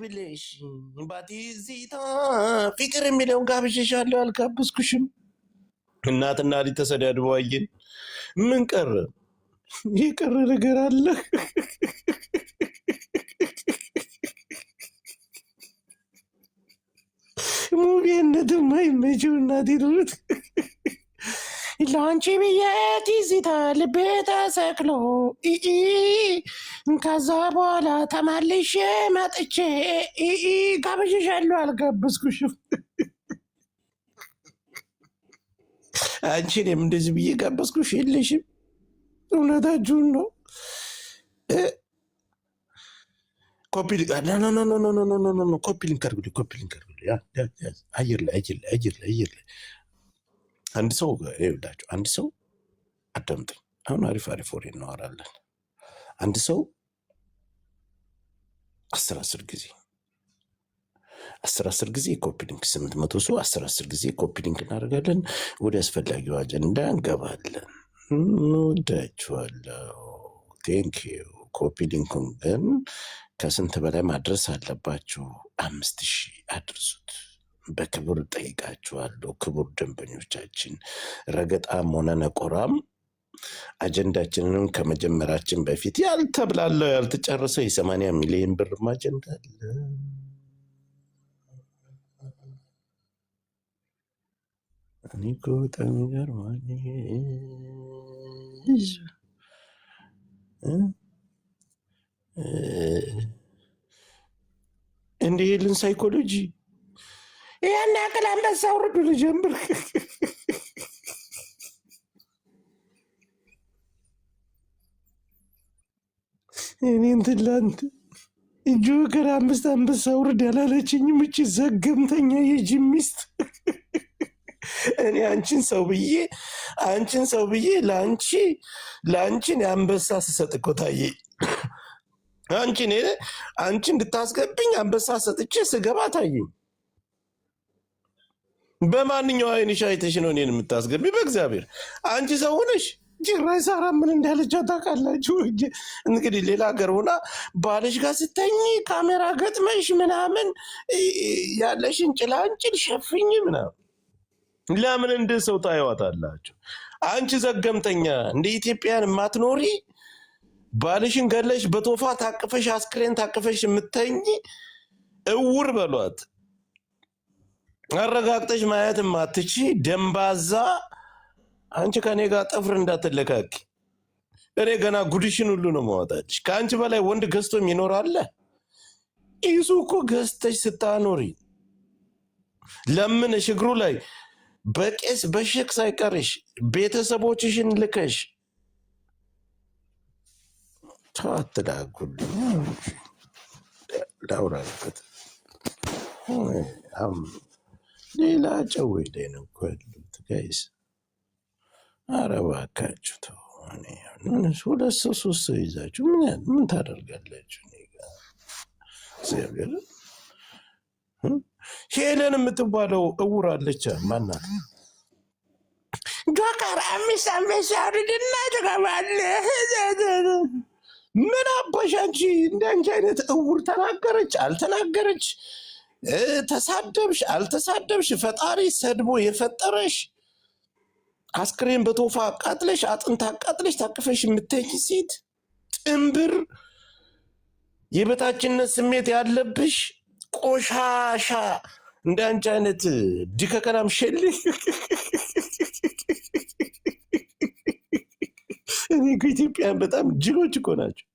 ብለሽ ባቲዚታ ፍቅር የሚለውን ጋብዤሻለሁ አልጋብዝኩሽም? እናትና ልጅ ተሰዳድበው አየን። ምን ቀረ? የቀረ ነገር አለ? ሙቤነትም አይመችው እናቴ ድሩት ለአንቺ ብዬ ትዝታ ልቤ ተሰቅሎ ከዛ በኋላ ተመልሼ መጥቼ ጋብዤሻለሁ አልጋብዝኩሽም? አንቺንም እንደዚህ ብዬ ጋበዝኩሽ የለሽም? እውነታችሁን ነው። ኮፒሊንክ አድርጉልኝ። አየር ላይ አንድ ሰው ይኸውላችሁ፣ አንድ ሰው አዳምጠኝ። አሁን አሪፍ ወሬ እናወራለን። አንድ ሰው 10 ጊዜ ኮፒሊንክ 800 ሰው 10 ጊዜ ኮፒሊንክ እናደርጋለን። ወደ አስፈላጊው አጀንዳ እንገባለን። እንወዳችኋለሁ። ቴንኪዩ። ኮፒሊንኩን ግን ከስንት በላይ ማድረስ አለባችሁ? 5000 አድርሱት። በክብር ጠይቃችኋለሁ። ክቡር ደንበኞቻችን፣ ረገጣም ሆነ ነቆራም አጀንዳችንንም ከመጀመራችን በፊት ያልተብላለው ያልተጨረሰው የ80 ሚሊዮን ብርም አጀንዳ አለ። እኔ እኮ በጣም ይገርማል። እንዲህ የለን ሳይኮሎጂ ያን ያክል አንበሳ ውርዱ ልጀምር። እኔን ትላንት ጆከር 5 አንበሳ ውርድ ያላለችኝም እቺ ዘገምተኛ የጅም ሚስት። እኔ አንቺን ሰው ብዬ ለአንቺን የአንበሳ ስሰጥ እኮ ታየ። አንቺ እንድታስገብኝ አንበሳ ሰጥቼ ስገባ ታየኝ። በማንኛው አይንሽ አይተሽ ነው እኔን የምታስገቢ? በእግዚአብሔር አንቺ ሰው ሆነሽ ጭራሽ ሳራ ምን እንዳለች ታውቃላችሁ? እንግዲህ ሌላ ሀገር ሆና ባልሽ ጋር ስተኝ ካሜራ ገጥመሽ ምናምን ያለሽን ጭላንጭል ሸፍኝ ምናምን ለምን እንደ ሰው ታየዋታላችሁ? አንቺ ዘገምተኛ እንደ ኢትዮጵያን ማትኖሪ ባልሽን ገለሽ በቶፋ ታቅፈሽ አስክሬን ታቅፈሽ የምተኝ እውር በሏት። አረጋግጠሽ ማየት ማትቺ ደንባዛ። አንቺ ከኔ ጋር ጥፍር እንዳትለካኪ። እኔ ገና ጉድሽን ሁሉ ነው ማወጣልሽ። ከአንቺ በላይ ወንድ ገዝቶም ይኖራል። ይሱ እኮ ገዝተሽ ስታኖሪ ለምንሽ እግሩ ላይ በቄስ በሸክ ሳይቀርሽ ቤተሰቦችሽን ልከሽ ታትዳጉልኝ ላውራበት ሌላ ጨወይ ላይ ነው እኮ ያሉት ጋይስ። ኧረ እባካችሁ ተው። 2 ሰው 3 ሰው ይዛችሁ ምን ታደርጋላችሁ? እግዚአብሔር ሄለን የምትባለው እውር አለች። ማናት? ጆከር 5 አንበሳ ውርድና ትገባለህ። ምን አባሽ አንቺ እንዳንቺ አይነት እውር ተናገረች አልተናገረች፣ ተሳደብሽ አልተሳደብሽ፣ ፈጣሪ ሰድቦ የፈጠረሽ አስክሬን በቶፋ አቃጥለሽ አጥንት አቃጥለሽ ታቅፈሽ የምትሄጂ ሴት ጥንብር፣ የበታችነት ስሜት ያለብሽ ቆሻሻ፣ እንዳንቺ አይነት ዲከከናም ሸል። እኔ ኢትዮጵያን በጣም ጅሎች እኮ ናቸው።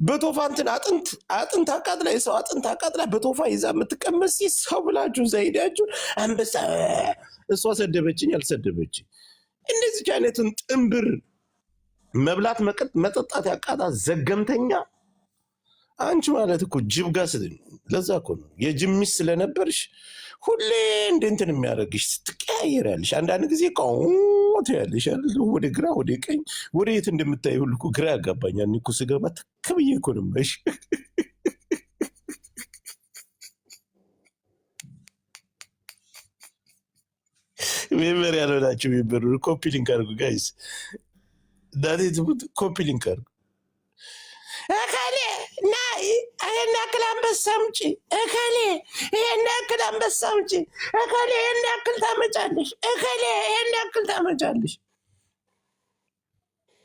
በቶፋ እንትን አጥንት አቃጥላ የሰው አጥንት አቃጥላ በቶፋ ይዛ የምትቀመጥ ሰው ብላችሁ እዛ ሄዳችሁ አንበሳ። እሷ ሰደበችኝ አልሰደበችኝ። እንደዚህ አይነትን ጥንብር መብላት መጠጣት ያቃጣ ዘገምተኛ አንቺ ማለት እኮ ጅብ ጋር ለዛ እኮ ነው የጅብ ሚስት ስለነበርሽ ሁሌ እንትን የሚያደርግሽ ትቀያየራለሽ። አንዳንድ ጊዜ ቆሞት ያለሽ ወደ ግራ ወደ ቀኝ ወደ የት እንደምታይ ሁሉ እኮ ግራ ያጋባኛል። እኮ ስገባ ተከብዬ እኮ ነው የማይሽ። ሜምበር ያልሆናችሁ ሜምበር ኮፒ ሊንክ አድርጉ ጋይስ። ዳቴ ትሙት ኮፒ ሊንክ አድርጉ። አካሌ ናይ አይና ክላምበስ አንበሳ አምጪ እከሌ ይሄን ያክል አንበሳ አምጪ እከሌ ይሄን ያክል ታመጫለሽ እከሌ ይሄን ያክል ታመጫለሽ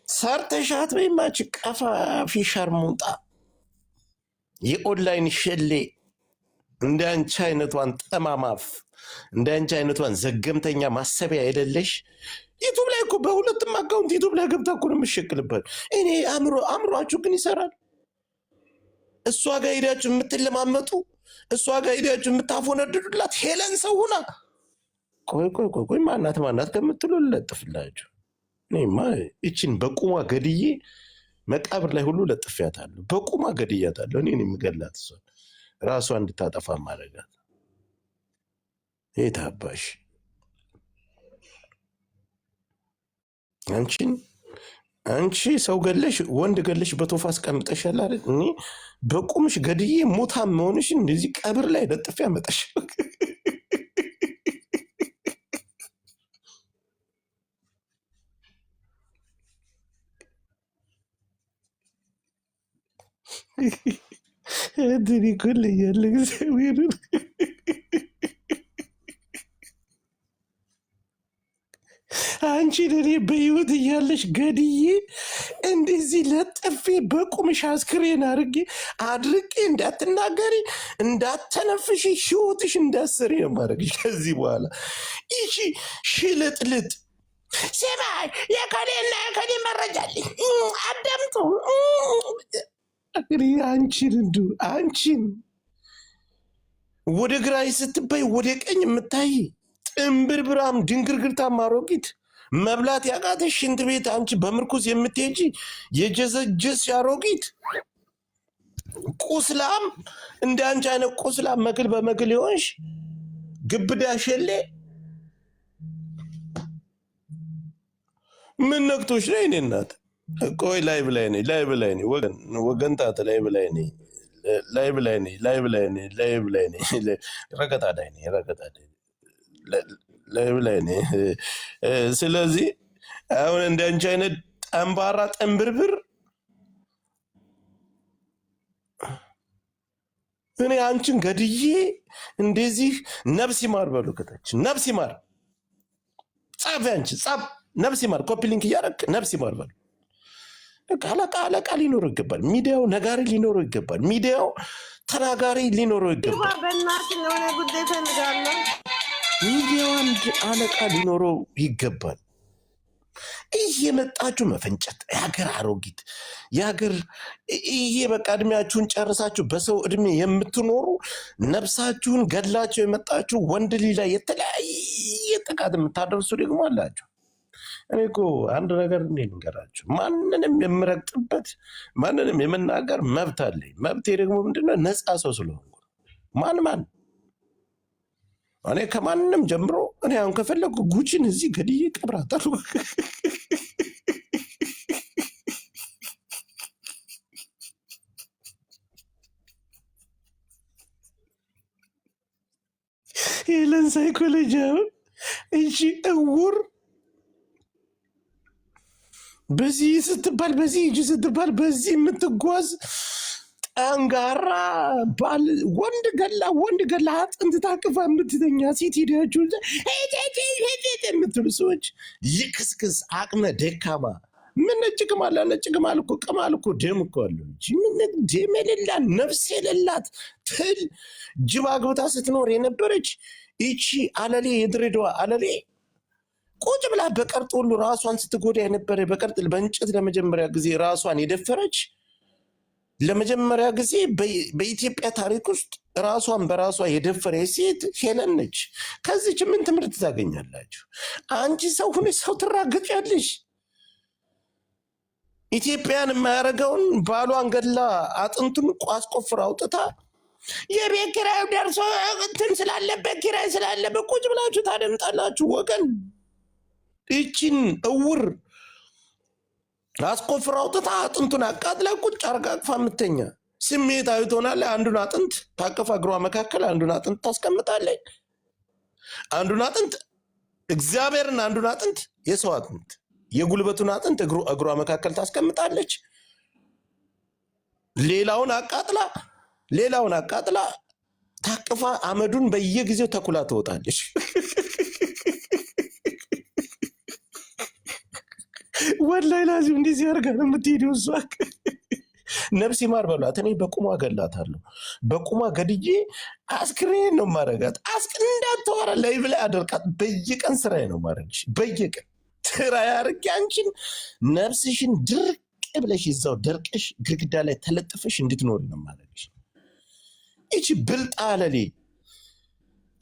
ሰርተሻት በይማች ቀፋፊ ሸርሙጣ የኦንላይን ሸሌ እንደ አንቺ አይነቷን ጠማማፍ እንደ አንቺ አይነቷን ዘገምተኛ ማሰቢያ አይደለሽ ዩቲዩብ ላይ እኮ በሁለቱም አካውንት ዩቲዩብ ላይ ገብታ እኮ ነው የምትሸቅልበት እኔ አእምሯችሁ ግን ይሰራል እሷ ጋር ሄዳችሁ የምትለማመጡ እሷ ጋር ሄዳችሁ የምታፎነድዱላት ሄለን ሰው ሁና ቆይ ማናት ከምትሉ ለጥፍላችሁ እኔማ እቺን በቁማ ገድዬ መቃብር ላይ ሁሉ ለጥፊያታለሁ በቁማ ገድያታለሁ እኔ የምገላት እሷ ራሷ እንድታጠፋ ማድረጋት የታባሽ አንቺ ሰው ገለሽ ወንድ ገለሽ በቶፋ አስቀምጠሻል አይደል እኔ በቁምሽ ገድዬ ሞታም መሆንሽ እንደዚህ ቀብር ላይ ለጥፊ ያመጣሽ እድሪ ኩል ያለ እግዚአብሔር አንቺ ለኔ በህይወት እያለሽ ገድዬ እንደዚህ ለጥፌ በቁምሽ አስክሬን አድርጌ እንዳትናገሪ እንዳትተነፍሽ ህይወትሽ እንዳሰሪ ነው ማድረግሽ ከዚህ በኋላ ይቺ ሽልጥልጥ ሰማይ የከሌና የከሌ መረጃልኝ አዳምጡ አንቺን ወደ ግራይ ስትባይ ወደ ቀኝ የምታይ ጥንብርብራም ድንግርግርታም አሮጊት መብላት ያቃተሽ ሽንት ቤት አንቺ በምርኩዝ የምትሄጂ የጀዘጀስ አሮጊት ቁስላም እንደ አንቺ አይነት ቁስላም መግል በመግል ይሆንሽ ግብዳ ሸሌ ምን ነክቶሽ ነው የኔ እናት ቆይ ላይ ብላይ ነኝ ወገን ታት ላይ ብላይ ነኝ ረገጣ ላይ ነኝ ስለዚህ አሁን እንደ አንቺ አይነት ጠንባራ ጠንብርብር እኔ አንቺን ገድዬ እንደዚህ ነፍስ ይማር በሉ ከታች ነፍስ ይማር ጻፍ አንቺ ጻፍ ነፍስ ይማር ኮፒ ሊንክ እያደረክ ነፍስ ይማር በሉ አለቃ ሊኖረው ይገባል ሚዲያው ነጋሪ ሊኖረው ይገባል ሚዲያው ተናጋሪ ሊኖረው ይገባል በእናትህ የሆነ ጉዳይ ፈልጋለሁ ሚዲያው አንድ አለቃ ሊኖረው ይገባል እየመጣችሁ መፈንጨት የሀገር አሮጊት የሀገር በቃ እድሜያችሁን ጨርሳችሁ በሰው እድሜ የምትኖሩ ነፍሳችሁን ገድላችሁ የመጣችሁ ወንድ ልጅ ላይ የተለያየ ጥቃት የምታደርሱ ደግሞ አላችሁ እኔ እኮ አንድ ነገር ልንገራችሁ ማንንም የምረግጥበት ማንንም የመናገር መብት አለኝ መብቴ ደግሞ ምንድነው ነፃ ሰው ስለሆንኩ ማን እኔ ከማንንም ጀምሮ እኔ አሁን ከፈለኩ ጉቺን እዚህ ገድዬ ቀብራታለሁ ሄለን ሳይኮሎጂ እሺ እውር በዚህ ስትባል በዚህ እጅ ስትባል በዚህ የምትጓዝ ጠንጋራ ባል ወንድ ገላ አጥንት ታቅፋ የምትተኛ ሴት ሄዳችሁ የምትሉ ሰዎች ልክስክስ አቅመ ደካማ ምን ነጭ ቅማል እኮ ደም እኮ አለው እንጂ ምን ደም የሌላት ነፍስ የሌላት ትል ጅብ አግብታ ስትኖር የነበረች ይቺ አለሌ የድሬዳዋ አለሌ ቁጭ ብላ በቀርጥ ሁሉ ራሷን ስትጎዳ የነበረ በቀርጥ በእንጨት ለመጀመሪያ ጊዜ ራሷን የደፈረች ለመጀመሪያ ጊዜ በኢትዮጵያ ታሪክ ውስጥ ራሷን በራሷ የደፈረ ሴት ሄለን ነች። ከዚች ምን ትምህርት ታገኛላችሁ? አንቺ ሰው ሁነሽ ሰው ትራገጫለሽ። ኢትዮጵያን የማያደርገውን ባሏን ገላ አጥንቱን አስቆፍራ አውጥታ የቤት ኪራዩ ደርሶ እንትን ስላለበት ኪራይ ስላለበት ቁጭ ብላችሁ ታደምጣላችሁ ወገን። ይቺን እውር አስቆፍራ አውጥታ አጥንቱን አቃጥላ ቁጭ አርጋ አቅፋ የምተኛ ስሜታዊ ትሆናለች። አንዱን አጥንት ታቀፋ እግሯ መካከል አንዱን አጥንት ታስቀምጣለች። አንዱን አጥንት እግዚአብሔርን አንዱን አጥንት የሰው አጥንት የጉልበቱን አጥንት እግሯ መካከል ታስቀምጣለች። ሌላውን አቃጥላ ሌላውን አቃጥላ ታቅፋ አመዱን በየጊዜው ተኩላ ትወጣለች። ወላሂ ላዚም እንደዚህ አድርጋ ነው የምትሄደው እሷ። ነፍስ ይማር በሏት። እኔ በቁሟ ገላታለሁ። በቁሟ ገድዬ አስክሬን ነው ማረጋት። እንዳታወራ ላይ ብላ አደርቃት። በየቀን ስራዬ ነው ማረግሽ። በየቀን ስራዬ አድርጌ አንቺን ነፍስሽን ድርቅ ብለሽ ይዛው ደርቀሽ ግድግዳ ላይ ተለጥፈሽ እንድትኖሪ ነው ማረግሽ። ይቺ ብልጣ አለሌ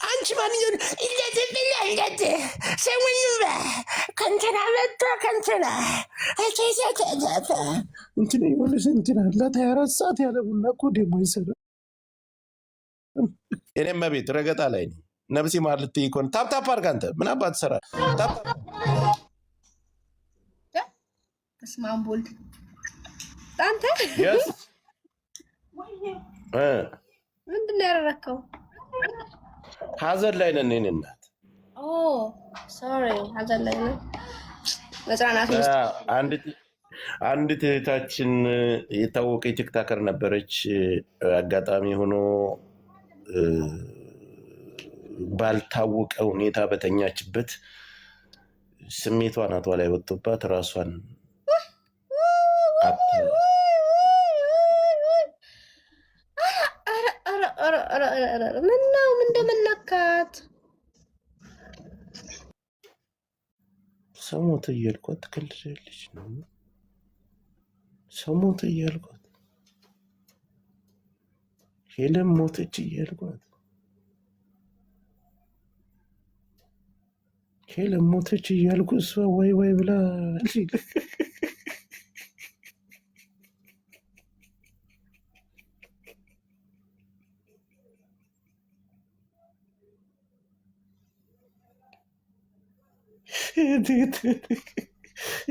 አንቺ ማንኛውን ኢለት ሰሙኝም ከንትና መጥቶ ከንትና እንትን የሆነሽ እንትን አላት 24 ሰዓት ያለ ቡና እኮ ደግሞ ይሰራ። እኔም ቤት ረገጣ ላይ ነኝ። ነፍሴ ማር ልትይ እኮ ነው። ታፕታፕ አድርግ አንተ ምን አባት ትሰራ? በስመ አብ ወልድ አንተ ምንድን ነው ያደረከው? ሀዘን ላይ ነን። እኔ እናት ሶሪ ሀዘን ላይ ነን። መጽናናት አንዲት እህታችን የታወቀ ቲክታከር ነበረች። አጋጣሚ ሆኖ ባልታወቀ ሁኔታ በተኛችበት ስሜቷ ናቷ ላይ ወጥቶባት ራሷን ምነው እንደምነካት ሰው ሞተ እያልኳት ትከልጃለች ነው። ሰው ሞተ እያልኳት ሄለን ሞተች እያልኳት ሄለን ሞተች እያልኩ እሷ ወይ ወይ ብላ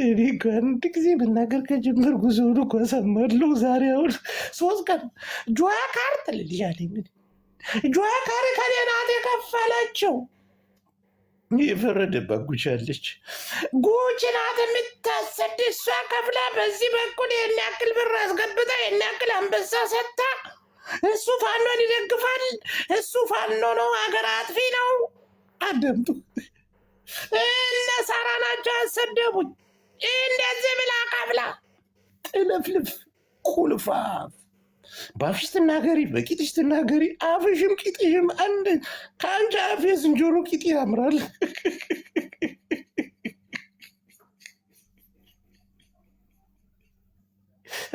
እኔ እኮ አንድ ጊዜ መናገር ከጀመር ጉዞውን እኮ ሰማለሁ። ዛሬ አሁን 3 ቀን ጆያ ካር ትልልሻለኝ። ምን ጆያ ካር ከኔ ናት የከፈለችው። የፈረደባት ጉች አለች። ጉች ናት የምታሰድ እሷ ከፍላ በዚህ በኩል ይህን ያክል ብር አስገብታ ይህን ያክል አንበሳ ሰጥታ። እሱ ፋኖን ይደግፋል። እሱ ፋኖ ነው፣ ሀገር አጥፊ ነው። አደምጡ። እነ ሳራ ናቸው ያሰደቡኝ። እንደዚህ ብላ ከፍላ ጥልፍልፍ ኩልፋፍ። በአፍሽ ትናገሪ፣ በቂጥሽ ትናገሪ። አፍሽም ቂጥሽም አንድ። ከአንቺ አፍ የዝንጀሮ ቂጥ ያምራል።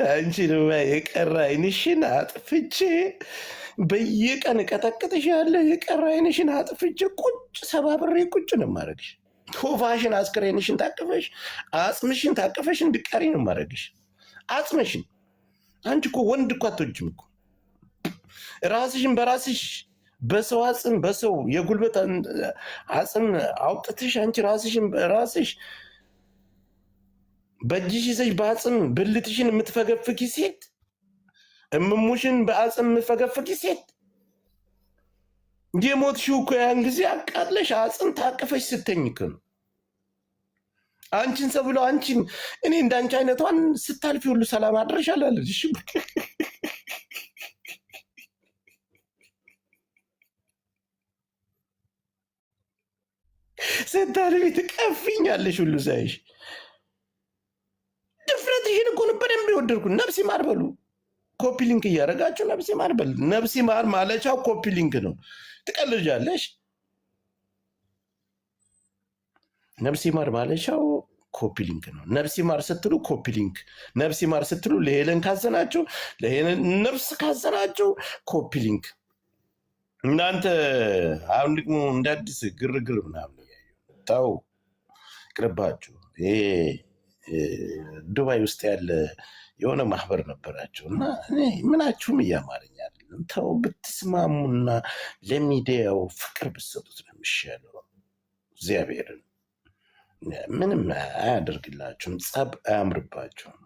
አንቺ ድማ የቀረ አይንሽን አጥፍቼ በየቀን ቀጠቅጥሻለሁ። የቀረ አይንሽን አጥፍቼ ቁጭ ሰባብሬ ቁጭ ነው የማደርግሽ። ቶፋሽን አስክሬንሽን ታቅፈሽ አጽምሽን ታቅፈሽ እንድቀሪ ነው የማደርግሽ። አጽምሽን አንቺ እኮ ወንድ እኮ አትወጂም እኮ። ራስሽን በራስሽ በሰው አጽም በሰው የጉልበት አጽም አውጥተሽ አንቺ ራስሽን በራስሽ በእጅሽ ይዘሽ በአጽም ብልትሽን የምትፈገፍጊ ሴት፣ እምሙሽን በአጽም የምትፈገፍጊ ሴት፣ የሞትሽው እኮ ያን ጊዜ አቃጥለሽ አጽም ታቅፈሽ ስተኝክ ነው። አንቺን ሰው ብሎ አንቺን እኔ እንዳንቺ አይነቷን ስታልፊ ሁሉ ሰላም አድረሻለሁ አለልሽ። ስታልፊ ትቀፊኛለሽ ሁሉ ሳይሽ። ድፍረትሽን እኮ ነው በደንብ የወደድኩ። ነፍሲ ማር በሉ ኮፒ ሊንክ እያደረጋችሁ ነፍሲ ማር በሉ። ነፍሲ ማር ማለቻው ኮፒ ሊንክ ነው። ትቀልጃለሽ። ነፍሲ ማር ማለቻው ኮፒ ሊንክ ነው። ነፍሲ ማር ስትሉ ኮፒ ሊንክ፣ ነፍሲ ማር ስትሉ ለሄለን ካዘናችሁ፣ ለሄለን ነፍስ ካዘናችሁ ኮፒ ሊንክ። እናንተ አሁን ደግሞ እንደ አዲስ ግርግር ምናምን ታው ቅርባችሁ። ይሄ ዱባይ ውስጥ ያለ የሆነ ማህበር ነበራቸው እና ምናችሁም እያማረኝ አይደለም። ተው ብትስማሙና ለሚዲያው ፍቅር ብትሰጡት ነው የሚሻለው። እግዚአብሔርን ምንም አያደርግላችሁም፣ ጸብ አያምርባችሁም።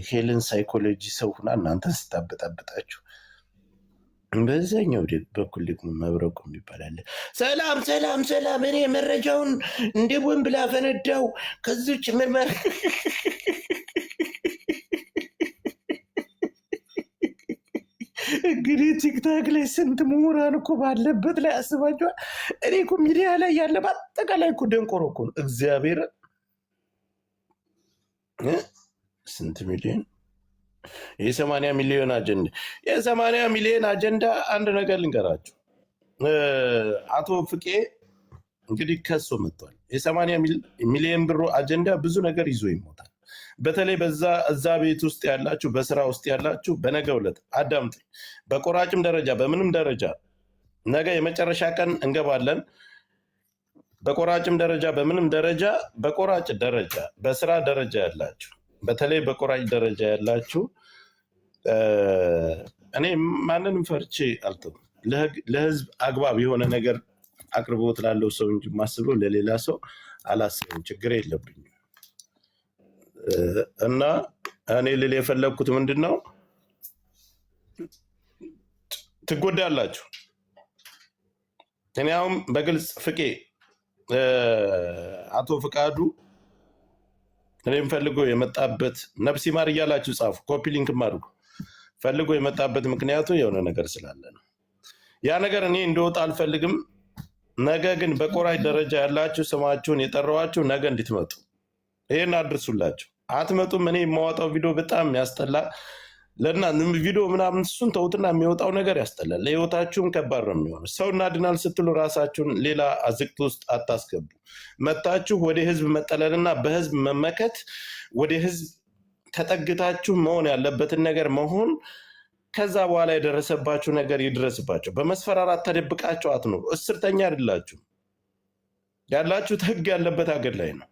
ሄለን ሳይኮሎጂ ሰው ሁና እናንተ ስታበጣበጣችሁ፣ በዛኛው በኩል ደግሞ መብረቁ ይባላል። ሰላም ሰላም ሰላም፣ እኔ መረጃውን እንደ ቦምብ ላፈነዳው ከዚች ምርመራ እንግዲህ ቲክታክ ላይ ስንት ምሁራን እኮ ባለበት ላይ አስባችኋል። እኔ እኮ ሚዲያ ላይ ያለ በአጠቃላይ እኮ ደንቆሮ እኮ ነው። እግዚአብሔር ስንት ሚሊዮን የ80 ሚሊዮን አጀንዳ የ80 ሚሊዮን አጀንዳ። አንድ ነገር ልንገራችሁ፣ አቶ ፍቄ እንግዲህ ከሶ መጥቷል። የ80 ሚሊዮን ብሩ አጀንዳ ብዙ ነገር ይዞ ይሞታል። በተለይ እዛ ቤት ውስጥ ያላችሁ፣ በስራ ውስጥ ያላችሁ በነገው ዕለት አዳምጥ። በቆራጭም ደረጃ በምንም ደረጃ ነገ የመጨረሻ ቀን እንገባለን። በቆራጭም ደረጃ በምንም ደረጃ በቆራጭ ደረጃ በስራ ደረጃ ያላችሁ፣ በተለይ በቆራጭ ደረጃ ያላችሁ እኔ ማንንም ፈርቼ አልተውም። ለህዝብ አግባብ የሆነ ነገር አቅርቦት ላለው ሰው እንጂ ማስበው ለሌላ ሰው አላስብም። ችግር የለብኝም። እና እኔ ልል የፈለግኩት ምንድን ነው፣ ትጎዳላችሁ። እኔ አሁን በግልጽ ፍቄ አቶ ፍቃዱ እኔም ፈልጎ የመጣበት ነፍስ ይማር እያላችሁ ጻፉ፣ ኮፒ ሊንክም አድርጉ። ፈልጎ የመጣበት ምክንያቱ የሆነ ነገር ስላለ ነው። ያ ነገር እኔ እንደወጣ አልፈልግም። ነገ ግን በቆራጭ ደረጃ ያላችሁ ስማችሁን የጠራዋችሁ ነገ እንድትመጡ ይሄን አድርሱላችሁ። አትመጡም። እኔ የማወጣው ቪዲዮ በጣም ያስጠላ ለና ቪዲዮ ምናምን እሱን ተውትና የሚወጣው ነገር ያስጠላል። ለህይወታችሁም ከባድ ነው የሚሆነው። ሰው እናድናል ስትሉ ራሳችሁን ሌላ አዝቅት ውስጥ አታስገቡ። መታችሁ ወደ ህዝብ መጠለልና በህዝብ መመከት፣ ወደ ህዝብ ተጠግታችሁ መሆን ያለበትን ነገር መሆን። ከዛ በኋላ የደረሰባችሁ ነገር ይድረስባቸው። በመስፈራራት ተደብቃችሁ አትኖሩ። እስርተኛ አይደላችሁ። ያላችሁት ህግ ያለበት ሀገር ላይ ነው።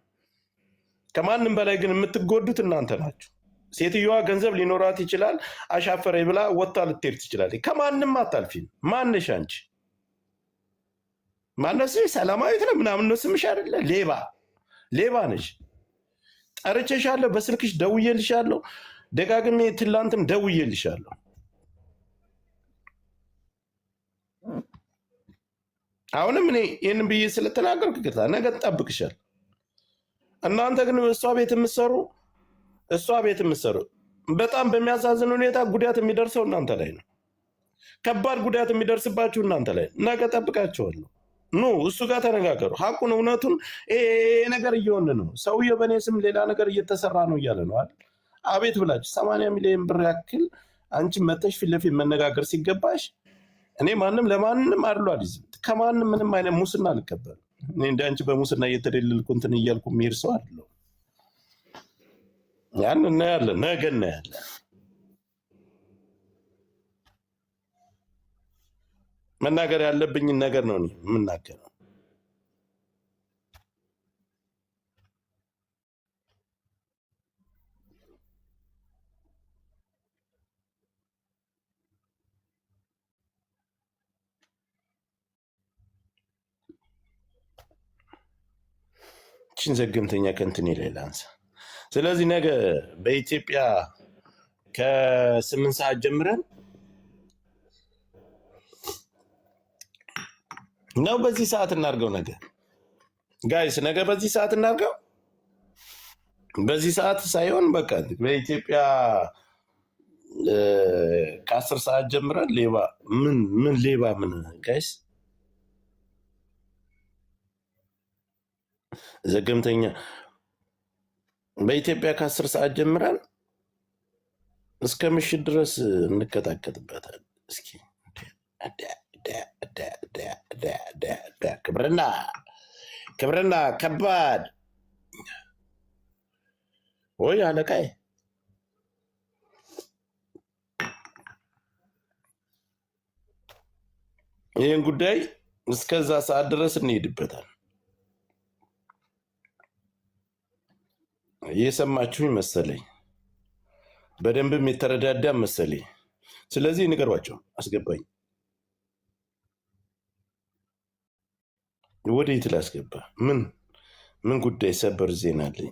ከማንም በላይ ግን የምትጎዱት እናንተ ናችሁ። ሴትዮዋ ገንዘብ ሊኖራት ይችላል፣ አሻፈረ ብላ ወጥታ ልትሄድ ትችላለች። ከማንም አታልፊም። ማነሽ አንቺ? ማነስ? ሰላማዊት ነው ምናምን ነው ስምሽ አይደለ? ሌባ ነሽ። ጠርቼሻለሁ፣ በስልክሽ ደውዬልሻለሁ፣ ደጋግሜ ትላንትም ደውዬልሻለሁ። አሁንም እኔ ይህንን ብዬ ስለተናገርኩ ይቅርታ፣ ነገ ትጠብቅሻል። እናንተ ግን እሷ ቤት የምትሰሩ በጣም በሚያሳዝን ሁኔታ ጉዳት የሚደርሰው እናንተ ላይ ነው። ከባድ ጉዳት የሚደርስባችሁ እናንተ ላይ ነው። ነገ ጠብቃችኋለሁ። ኑ እሱ ጋር ተነጋገሩ። ሀቁን እውነቱን። ይሄ ነገር እየሆን ነው። ሰውየው በእኔ ስም ሌላ ነገር እየተሰራ ነው እያለ ነው አይደል? አቤት ብላችሁ 80 ሚሊዮን ብር ያክል አንቺ መተሽ ፊት ለፊት መነጋገር ሲገባሽ፣ እኔ ማንም ለማንም አድሎ አልይዝም። ከማንም ምንም አይነት ሙስና አልቀበልም። እኔ እንደ አንቺ በሙስና እየተደለልኩ እንትን እያልኩ የሚሄድ ሰው አይደለሁም። ያን እናያለን፣ ነገ እናያለን። መናገር ያለብኝን ነገር ነው እኔ የምናገረው። ችን ዘገምተኛ ከንትን ላይ ላንሳ። ስለዚህ ነገ በኢትዮጵያ ከ8 ሰዓት ጀምረን ነው። በዚህ ሰዓት እናድርገው። ነገ ጋይስ፣ ነገ በዚህ ሰዓት እናድርገው። በዚህ ሰዓት ሳይሆን በቃ በኢትዮጵያ ከ10 ሰዓት ጀምረን ሌባ ምን ጋይስ፣ ዘገምተኛ በኢትዮጵያ ከ10 ሰዓት ጀምረን እስከ ምሽት ድረስ እንቀጣቀጥበታል። እስኪ ክብርና ከባድ ወይ አለቃይ፣ ይህን ጉዳይ እስከዛ ሰዓት ድረስ እንሄድበታል። እየሰማችሁኝ መሰለኝ፣ በደንብም የተረዳዳ መሰለኝ። ስለዚህ ንገሯቸው፣ አስገባኝ። ወዴት ላስገባ? ምን ጉዳይ? ሰበር ዜና አለኝ።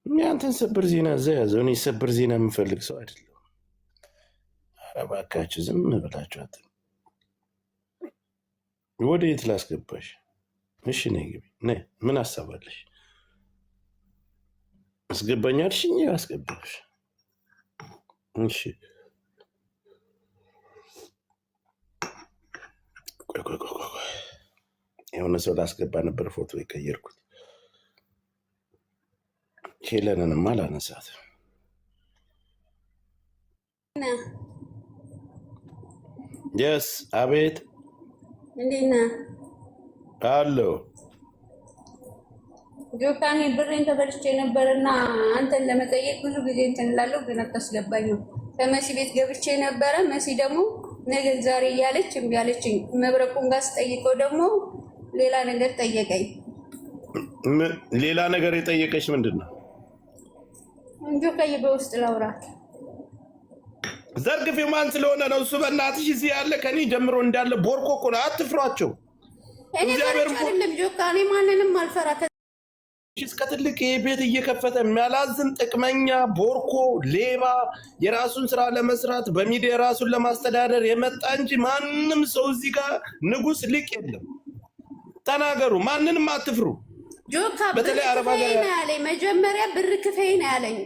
ያንተን ሰበር ዜና እዛ ያዘው። እኔ ሰበር ዜና የምፈልግ ሰው አይደለሁም። ኧረ እባካችሁ ዝም ብላችኋት። ወዴት ላስገባሽ? እሺ ነይ ግቢ። ነይ፣ ምን ሀሳብ አለሽ? አስገባኝ አልሽኝ፣ አስገባሽ። እሺ የሆነ ሰው ላስገባ ነበር ፎቶ የቀየርኩት። ሄለንንማ ላነሳት። የስ አቤት፣ እንዴት ነህ? አለሁ። ጆካኔ ብሬን ተበልቼ ነበርና አንተን ለመጠየቅ ብዙ ጊዜ እንትን እላለሁ፣ ግን አታስገባኝም። ከመሲ ቤት ገብቼ ነበረ። መሲ ደግሞ ነገ ዛሬ እያለች እምቢ አለችኝ። መብረቁን ጋር ስጠይቀው ደግሞ ሌላ ነገር ጠየቀኝ። ሌላ ነገር የጠየቀች ምንድን ነው? ጆካዬ በውስጥ ላውራት ዘርግፌ ማን ስለሆነ ነው እሱ? በእናትሽ እዚህ ያለ ከኔ ጀምሮ እንዳለ ቦርኮ እኮ ነው። አትፍሯቸው። እኔ አይደለም ጆካኔ ማንንም አልፈራ። እስከ ትልቅ ቤት እየከፈተ የሚያላዝን ጥቅመኛ ቦርኮ ሌባ የራሱን ስራ ለመስራት በሚዲያ የራሱን ለማስተዳደር የመጣ እንጂ ማንም ሰው እዚህ ጋር ንጉስ ሊቅ የለም። ተናገሩ። ማንንም አትፍሩ። ጆካ በተለይ አረባ ጋር ያለኝ መጀመሪያ ብር ክፈይ ነው ያለኝ።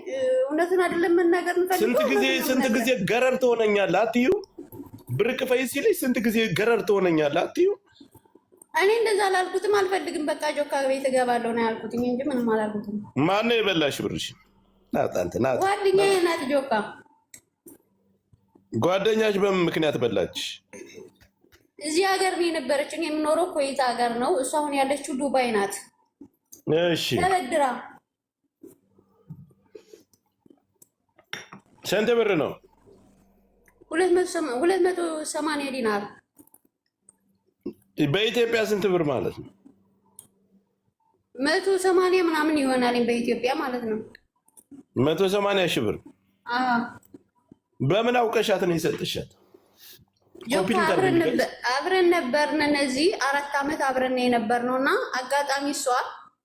እውነቱን አይደለም መናገር እንፈልጋለን። ስንት ጊዜ ገረር ትሆነኛለህ አትዩ? ብር ክፈይ ሲልሽ ስንት ጊዜ ገረር ትሆነኛለህ አትዩ? እኔ እንደዛ አላልኩትም። አልፈልግም በቃ ጆካ ቤት እገባለሁ ነው ያልኩትኝ እንጂ ምንም አላልኩትም። ማነው የበላሽ ብርሽ? ጓደኛዬ ናት ጆካ። ጓደኛሽ በምን ምክንያት በላች? እዚህ ሀገር ነው የነበረች። እኔ የምኖረው ኮይታ ሀገር ነው። እሷ አሁን ያለችው ዱባይ ናት። እሺ ተበድራ። ስንት ብር ነው? 280 ዲናር። በኢትዮጵያ ስንት ብር ማለት ነው? 180 ምናምን ይሆናል በኢትዮጵያ ማለት ነው። 180 ሺህ ብር። በምን አውቀሻት ነው የሰጥሻት? አብረን ነበርን። እነዚህ 4 ዓመት አብረን የነበርነው እና አጋጣሚ እሷ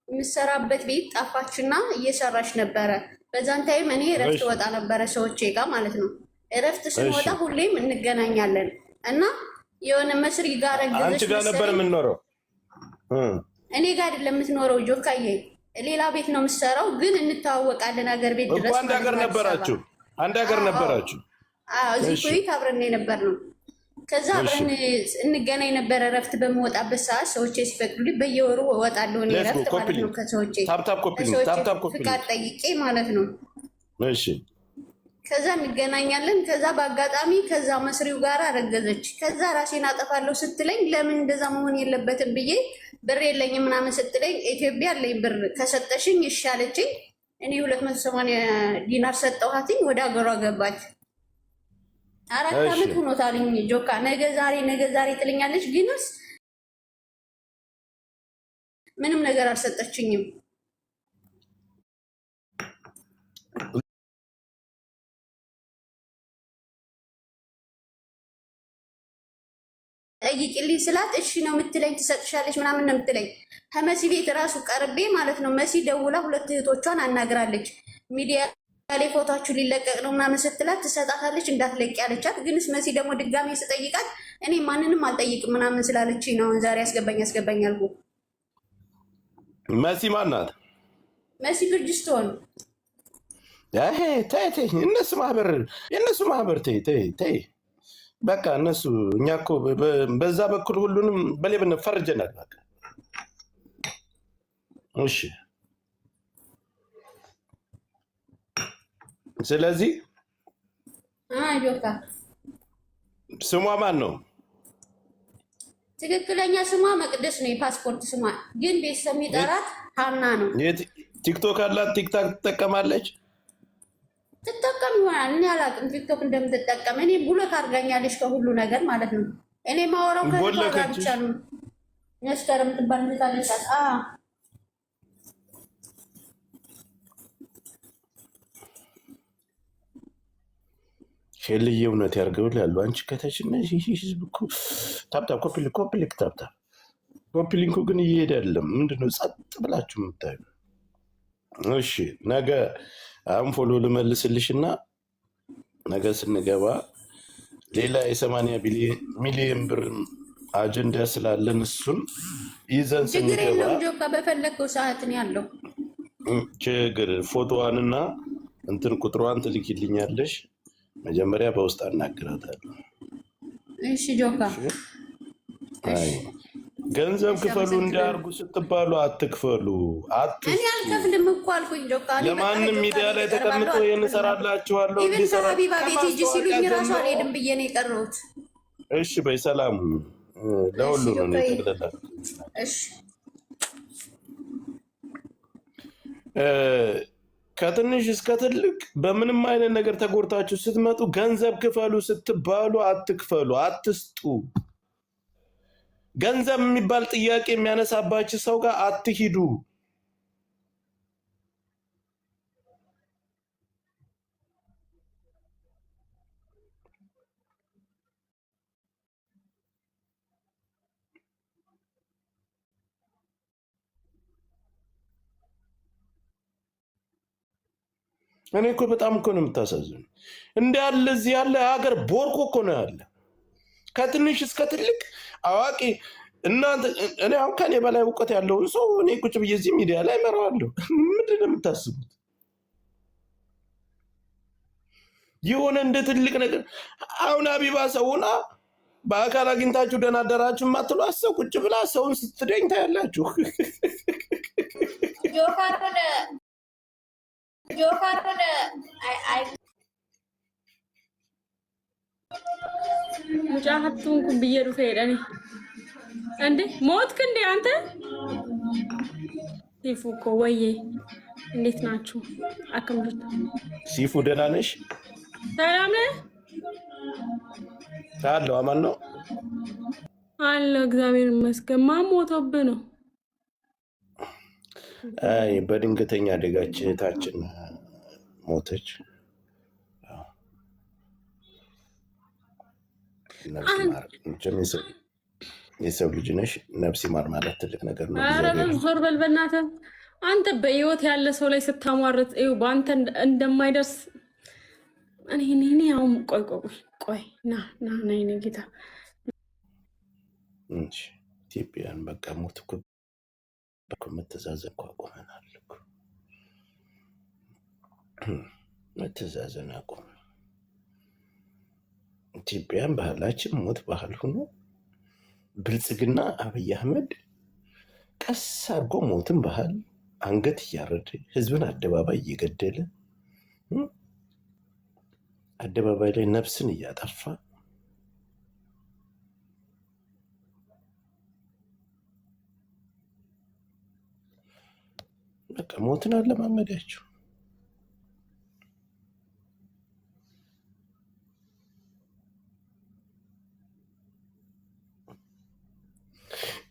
የምሰራበት ቤት ጠፋችና እየሰራች ነበረ። በዛን ታይም እኔ እረፍት ወጣ ነበረ ሰዎቼ ጋር ማለት ነው። እረፍት ስንወጣ ሁሌም እንገናኛለን እና የሆነ መስሪ ጋር አንቺ ጋር ነበር የምንኖረው። እኔ ጋር አይደለም የምትኖረው ጆካዬ፣ ሌላ ቤት ነው የምትሰራው፣ ግን እንተዋወቃለን። ሀገር ቤት ድረስ አንድ ሀገር ነበራችሁ? አንድ ሀገር ነበራችሁ? አዎ፣ እዚህ ኮይት አብረን የነበር ነው። ከዛ አብረን እንገናኝ ነበረ። እረፍት በምወጣበት ሰዓት ሰዎቼ ሲፈቅዱልኝ በየወሩ እወጣለሁ እኔ እረፍት ማለት ነው። ከሰዎቼ ፍቃድ ጠይቄ ማለት ነው። እሺ ከዛ እንገናኛለን። ከዛ በአጋጣሚ ከዛ መስሪው ጋር አረገዘች። ከዛ ራሴን አጠፋለሁ ስትለኝ ለምን እንደዛ መሆን የለበትም ብዬ ብር የለኝም ምናምን ስትለኝ ኢትዮጵያ አለኝ ብር ከሰጠሽኝ ይሻለችኝ። እኔ 280 ዲናር ሰጠኋትኝ። ወደ ሀገሯ ገባች። 4 ዓመት ሆኖታልኝ ጆካ። ነገ ዛሬ ትለኛለች፣ ግንስ ምንም ነገር አልሰጠችኝም። ጠይቂልኝ ስላት እሺ ነው የምትለኝ። ትሰጥሻለች ምናምን ነው የምትለኝ። ከመሲ ቤት ራሱ ቀርቤ ማለት ነው። መሲ ደውላ 2 እህቶቿን አናግራለች። ሚዲያ ላይ ፎቶችሁ ሊለቀቅ ነው ምናምን ስትላት ትሰጣታለች፣ እንዳትለቂ ያለቻት። ግንስ መሲ ደግሞ ድጋሜ ስጠይቃት እኔ ማንንም አልጠይቅም ምናምን ስላለች ነው ዛሬ አስገባኝ አልኩ። መሲ ማን ናት? መሲ ብርጅስቶን። የእነሱ ማህበር ተይ በቃ እነሱ። እኛ እኮ በዛ በኩል ሁሉንም በሌብነት ፈርጀናል። በቃ እሺ። ስለዚህ ጆካ ስሟ ማን ነው? ትክክለኛ ስሟ መቅደስ ነው፣ የፓስፖርት ስሟ ግን ቤተሰብ የሚጠራት ሀና ነው። ቲክቶክ አላት? ቲክታክ ትጠቀማለች? ትጠቀም ይሆናል፣ እኔ አላውቅም ቲክቶክ እንደምትጠቀም። እኔ ብሎክ አድርጋኛለች ከሁሉ ነገር ማለት ነው። እኔ ማወራው ከልጇ ጋር ብቻ ነው። ነስተር የምትባል ምታለቻት። ሄልዬ እውነት ያርገውል ያሉ አንቺ ከተች ህዝብ እኮ ታብታብ ኮፒሊክ ታብታብ ኮፒሊንኩ ግን እየሄደ አይደለም። ምንድነው ጸጥ ብላችሁ የምታዩ? እሺ ነገ አሁን ፎሎ ልመልስልሽና ነገ ስንገባ ሌላ የ80 ሚሊዮን ብር አጀንዳ ስላለን እሱን ይዘን ስንገባ ችግር የለውም ጆካ፣ በፈለግከው ሰዓት ነው ያለው ችግር። ፎቶዋንና እንትን ቁጥሯን ትልኪልኛለሽ። መጀመሪያ በውስጥ አናግራታለሁ። እሺ ጆካ። አይ ገንዘብ ክፈሉ እንዲያርጉ ስትባሉ አትክፈሉ። እኔ አልከፍልም እኮ አልኩኝ። ጆካ ለማንም ሚዲያ ላይ ተቀምጦ ይሄን እሰራላችኋለሁ እንዲሰራ ሀቢባ ቤት ሂጂ ሲሉኝ ራሱ አልሄድም ብዬ ነው የቀረሁት። እሺ በይ ሰላም ለሁሉ ነው ተቀደላ። እሺ ከትንሽ እስከ ትልቅ በምንም አይነት ነገር ተጎድታችሁ ስትመጡ ገንዘብ ክፈሉ ስትባሉ አትክፈሉ፣ አትስጡ። ገንዘብ የሚባል ጥያቄ የሚያነሳባችሁ ሰው ጋር አትሂዱ። እኔ እኮ በጣም እኮ ነው የምታሳዝኑ። እንዳለ እዚህ ያለ ሀገር ቦርኮ እኮ ነው ያለ ከትንሽ እስከ ትልቅ አዋቂ። እናንተ እኔ አሁን ከኔ በላይ እውቀት ያለውን ሰው እኔ ቁጭ ብዬ እዚህ ሚዲያ ላይ እመራዋለሁ። ምንድን ነው የምታስቡት? የሆነ እንደ ትልቅ ነገር አሁን ሀቢባ ሰውና በአካል አግኝታችሁ ደህና አደራችሁ የማትሉ ሰው ቁጭ ብላ ሰውን ስትደኝ ታያላችሁ። ሙጫሀቱን ኩን ብዬ ዱፌ ሄደኒ እንዴ ሞትክ እንዴ አንተ? ሲፉ እኮ ወዬ እንዴት ናችሁ? አከምሩት ሲፉ ደህና ነሽ? ሰላም ነህ? አለሁ አማን ነው አለሁ እግዚአብሔር ይመስገን። ማን ሞቶብህ ነው? አይ በድንገተኛ አደጋች እህታችን ሞተች። የሰው ልጅ ነሽ፣ ነፍስ ይማር ማለት ትልቅ ነገር ነው። ኧረ ዞር በል በእናትህ አንተ። በህይወት ያለ ሰው ላይ ስታሟርት በአንተ እንደማይደርስ እኔ አሁን ቆይ ና የእኔ ጌታ ኢትዮጵያን በቃ ሞት እኮ መተዛዘን እኮ አቆመናል እኮ። መተዛዘን አቆመ። ኢትዮጵያን ባህላችን ሞት ባህል ሆኖ ብልጽግና አብይ አህመድ ቀስ አድርጎ ሞትን ባህል አንገት እያረደ ህዝብን አደባባይ እየገደለ አደባባይ ላይ ነፍስን እያጠፋ በቃ ሞትን አለማመዳቸው።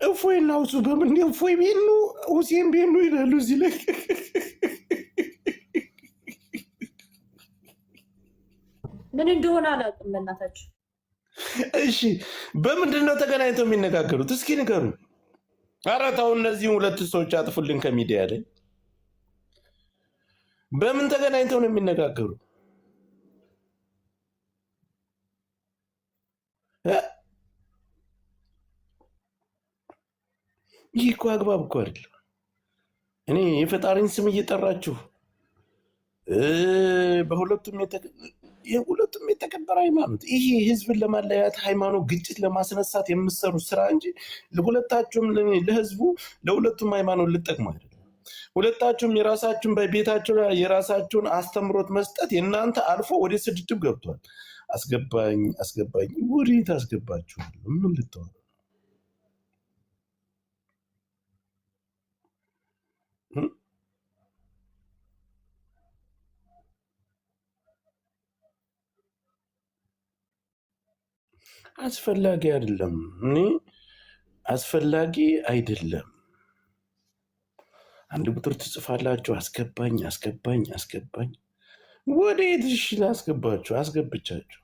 እፎይ እና ውሱ በምን እፎይ ቤኑ ሁሴን ቤኑ ይላሉ እዚህ ላይ። ምን እንደሆነ አላውቅም በእናታችሁ። እሺ በምንድን ነው ተገናኝተው የሚነጋገሩት? እስኪ ንገሩ። ኧረ ተው እነዚህም ሁለት ሰዎች አጥፉልን ከሚዲያ ላይ። በምን ተገናኝተው ነው የሚነጋገሩ? ይህ እኮ አግባብ እኮ አይደለም። እኔ የፈጣሪን ስም እየጠራችሁ በሁለቱም የተከበረ ሃይማኖት፣ ይሄ ህዝብን ለማለያየት ሃይማኖት ግጭት ለማስነሳት የምትሰሩት ስራ እንጂ ለሁለታችሁም ለህዝቡ ለሁለቱም ሃይማኖት ልጠቅሙ አይደለም። ሁለታችሁም የራሳችሁን በቤታችሁ የራሳችሁን አስተምሮት መስጠት የእናንተ አልፎ ወደ ስድድብ ገብቷል። አስገባኝ ወዴት አስገባችኋል? ምን ልትሆኑ አስፈላጊ አይደለም። እኔ አስፈላጊ አይደለም። አንድ ቁጥር ትጽፋላችሁ። አስገባኝ ወደ የት? እሺ ላስገባችሁ፣ አስገብቻችሁ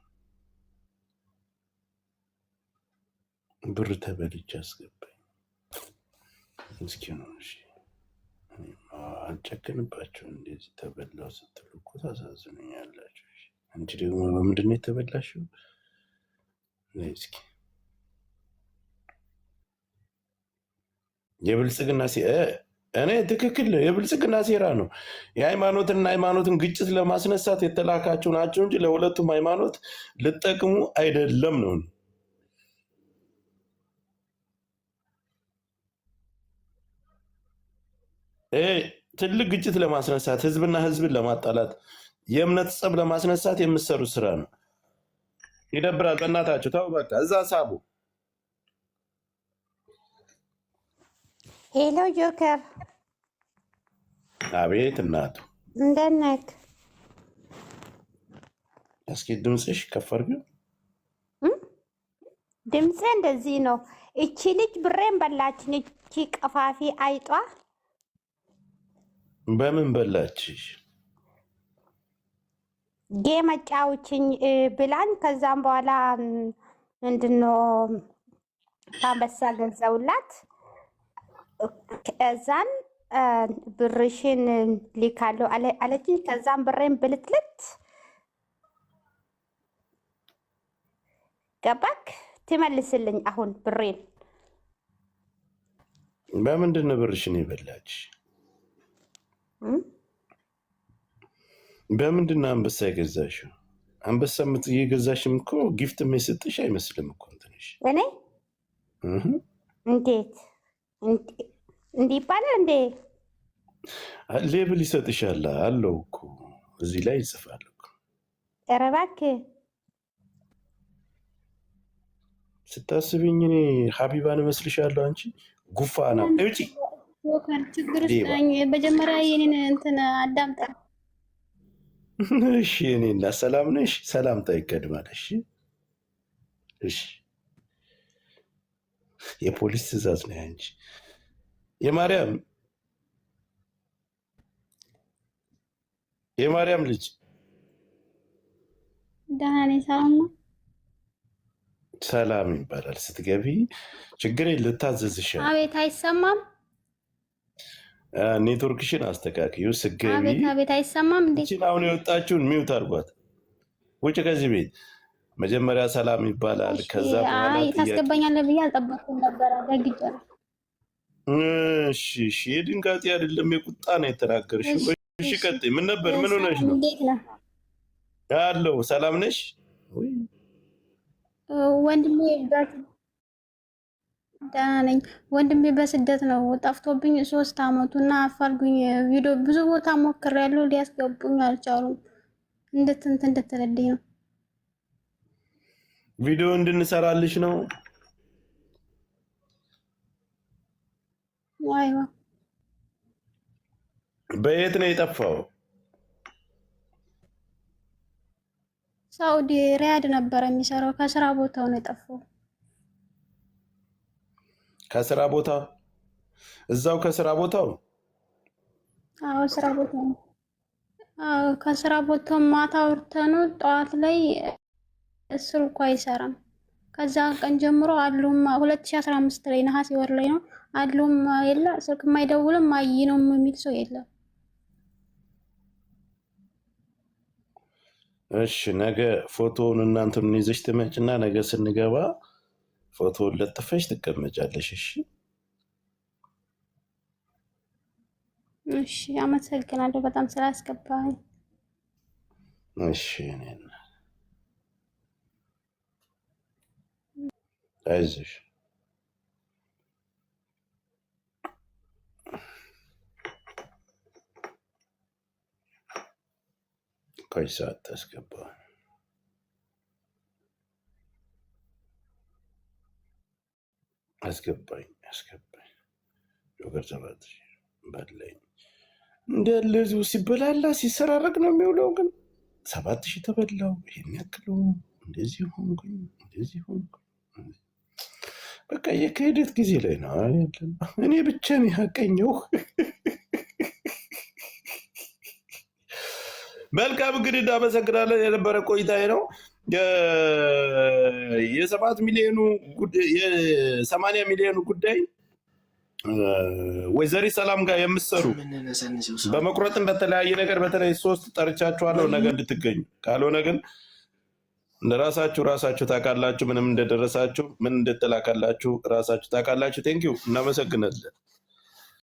ብር ተበልቼ አስገባኝ። ምስኪኑ አልጨክንባችሁ። እንደዚህ ተበላው ስትሉ እኮ ታሳዝኑኛላችሁ። አንቺ ደግሞ በምንድን ነው የተበላሽው? እስኪ የብልጽግና እኔ ትክክል የብልጽግና ሴራ ነው። የሃይማኖትና ሃይማኖትን ግጭት ለማስነሳት የተላካችሁ ናቸው እንጂ ለሁለቱም ሃይማኖት ልጠቅሙ አይደለም ነው። ትልቅ ግጭት ለማስነሳት ህዝብና ህዝብን ለማጣላት የእምነት ጸብ ለማስነሳት የምትሰሩት ስራ ነው። ይደብራል። በእናታችሁ ተው በቃ። እዛ ሳቡ። ሄሎ ጆከር፣ አቤት እናቱ፣ እንደት ነህ? እስኪ ድምፅሽ ከፍ አድርጊው። ድምፄ እንደዚህ ነው። እቺ ልጅ ብሬን በላችን። እቺ ቀፋፊ አይጧ በምን በላችሽ? ጌም መጫውችኝ ብላኝ። ከዛም በኋላ ምንድነው አንበሳ ገንዘውላት። ከዛን ብርሽን ሊካለው አለችኝ። ከዛም ብሬን ብልትልት ገባክ? ትመልስልኝ አሁን ብሬን። በምንድን ነው ብርሽን የበላች? በምንድን ነው አንበሳ የገዛሽው? አንበሳ የገዛሽም እኮ ጊፍት የሰጥሽ አይመስልም እኮ እንትንሽ። እኔ እንዴት እንዲህ ይባላል እንዴ? ሌብል ይሰጥሻል አለው እኮ እዚህ ላይ ይጽፋል እኮ። ኧረ እባክህ ስታስብኝ እኔ ሀቢባን እመስልሻለሁ። አንቺ ጉፋና እውጪ። ችግር መጀመሪያ የኔን እንትን አዳምጣ። እሺ እኔና ሰላም ነሽ? ሰላምታ ይቀድማል። እሺ እሺ። የፖሊስ ትዕዛዝ ነው አንቺ። የማርያም ልጅ ደህና ነኝ። ሰላም ነው። ሰላም ይባላል። ስትገቢ ችግር ልታዘዝሻል። አቤት። አይሰማም? ኔትወርክሽን አስተካክዩ። ስትገቢ አቤት አቤት። አይሰማም እንዴ? አሁን የወጣችሁን ሚውት አድርጓት። ውጭ ከዚህ ቤት። መጀመሪያ ሰላም ይባላል። ከዛ በኋላ ታስገባኛለህ ብዬ አልጠበኩም ነበር። ደግጃለሁ። እሺ እሺ። የድንጋጤ አይደለም የቁጣ ነው የተናገርሽው። እሺ ቀጥይ። ምን ነበር? ምን ሆነሽ ነው? እንዴት ነህ? ያለው ሰላም ነሽ? ወንድሜ ደህና ነኝ። ወንድሜ በስደት ነው ጠፍቶብኝ 3 አመቱ እና አፋልጉኝ። ቪዲዮ ብዙ ቦታ ሞክሬያለሁ፣ ሊያስገቡኝ አልቻሉም። እንድትረዳኝ ነው። ቪዲዮ እንድንሰራልሽ ነው። አይዋ። በየት ነው የጠፋው? ሳኡዲ ሪያድ ነበር የሚሰራው። ከስራ ቦታው ነው የጠፋው። ከስራ ቦታ? እዛው ከስራ ቦታው? አዎ ስራ ቦታው ነው። አዎ ከስራ ቦታው ማታ ወርተኑ ጠዋት ላይ ስልኩ አይሰራም። ከዛ ቀን ጀምሮ አሉም 2015 ላይ ነሐሴ ወር ላይ ነው አሉም የለ ስልክ የማይደውልም አይ ነው የሚል ሰው የለም። እሺ ነገ ፎቶውን እናንተን ይዘሽ ትመጭና ነገ ስንገባ ፎቶውን ለጥፈሽ ትቀመጫለሽ። እሺ እሺ። አመሰግናለሁ በጣም ስላስገባኝ። እሺ እኔና አይዞሽ። ቆይ ሰዓት ታስገባ። አስገባኝ ጆከር 7000 በለኝ። እንዳለ እዚሁ ሲበላላ ሲሰራረቅ ነው የሚውለው። ግን 7000 ተበላው። ይሄን ያክሉ እንደዚህ ሆንኩኝ። በቃ የክህደት ጊዜ ላይ ነው ያለን። እኔ ብቻ ነው ያቀኘው። መልካም እንግዲህ እናመሰግናለን። የነበረ ቆይታዬ ነው። የ7 ሚሊዮኑ የ80 ሚሊዮኑ ጉዳይ ወይዘሪት ሰላም ጋር የምትሰሩ በመቁረጥም በተለያየ ነገር በተለይ 3 ጠርቻችኋለሁ ነገ እንድትገኙ። ካልሆነ ግን ራሳችሁ ታውቃላችሁ። ምንም እንደደረሳችሁ ምን እንደተላካላችሁ ራሳችሁ ታውቃላችሁ። ቴንኪው እናመሰግናለን።